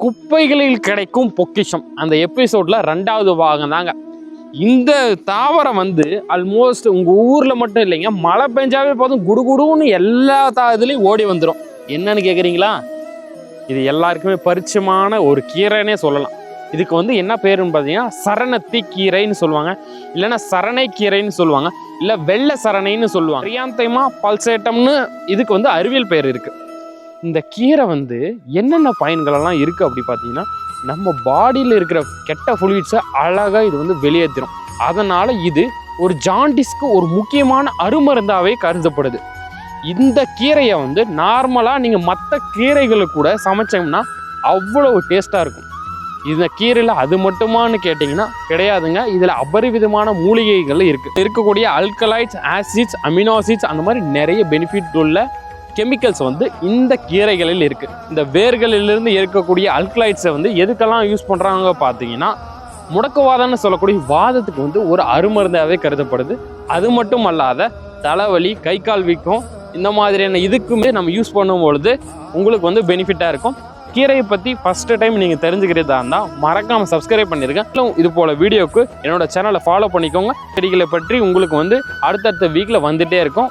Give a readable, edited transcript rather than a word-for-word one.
குப்பைகளில் கிடைக்கும் பொக்கிஷம் அந்த எபிசோட்ல 2வது பாகம் தாங்க. இந்த தாவரம் வந்து ஆல்மோஸ்ட் உங்க ஊர்ல மட்டும் இல்லைங்க, மழை பெஞ்சாவே போதும் குடுகுடுன்னு எல்லா இதுலயும் ஓடி வந்துடும். என்னன்னு கேக்குறீங்களா? இது எல்லாருக்குமே பரிச்சயமான ஒரு கீரைன்னே சொல்லலாம். இதுக்கு வந்து என்ன பேருன்னு பார்த்தீங்கன்னா சரணத்தி கீரைன்னு சொல்லுவாங்க, இல்லைன்னா சரணை கீரைன்னு சொல்லுவாங்க, இல்லை வெள்ளை சரணைன்னு சொல்லுவாங்க. கிரியாந்தைமா பல்சேட்டம்னு இதுக்கு வந்து அறிவியல் பெயர் இருக்கு. இந்த கீரை வந்து என்னென்ன பயன்களெல்லாம் இருக்குது அப்படி பார்த்தீங்கன்னா, நம்ம பாடியில் இருக்கிற கெட்ட ஃப்ளூயிட்ஸை அழகாக இது வந்து வெளியேற்றிடும். அதனால் இது ஒரு ஜாண்டிஸ்க்கு ஒரு முக்கியமான அருமருந்தாகவே கருதப்படுது. இந்த கீரையை வந்து நார்மலாக நீங்கள் மற்ற கீரைகளுக்கு கூட சமைச்சோம்னா அவ்வளோ டேஸ்ட்டாக இருக்கும். இந்த கீரையில் அது மட்டுமான்னு கேட்டிங்கன்னா கிடையாதுங்க. இதில் அபரிவிதமான மூலிகைகள் இருக்கக்கூடிய அல்கலைட்ஸ், ஆசிட்ஸ், அமினோசிட்ஸ் அந்த மாதிரி நிறைய பெனிஃபிட் உள்ள கெமிக்கல்ஸ் வந்து இந்த கீரைகளில் இருக்குது. இந்த வேர்களிலிருந்து இருக்கக்கூடிய அல்கலைட்ஸை வந்து எதுக்கெல்லாம் யூஸ் பண்ணுறாங்க பார்த்தீங்கன்னா, முடக்குவாதம்னு சொல்லக்கூடிய வாதத்துக்கு வந்து ஒரு அருமருந்தாகவே கருதப்படுது. அது மட்டும் அல்லாத தலைவலி, கை கால் வீக்கம் இந்த மாதிரியான இதுக்குமே நம்ம யூஸ் பண்ணும் பொழுது உங்களுக்கு வந்து பெனிஃபிட்டாக இருக்கும். கீரையை பற்றி ஃபஸ்ட்டு டைம் நீங்கள் தெரிஞ்சுக்கிறதா இருந்தால் மறக்காமல் சப்ஸ்கிரைப் பண்ணியிருக்கேன். இது போல் வீடியோவுக்கு என்னோட சேனலை ஃபாலோ பண்ணிக்கோங்க. செடிகளை பற்றி உங்களுக்கு வந்து அடுத்தடுத்த வீக்கில் வந்துகிட்டே இருக்கும்.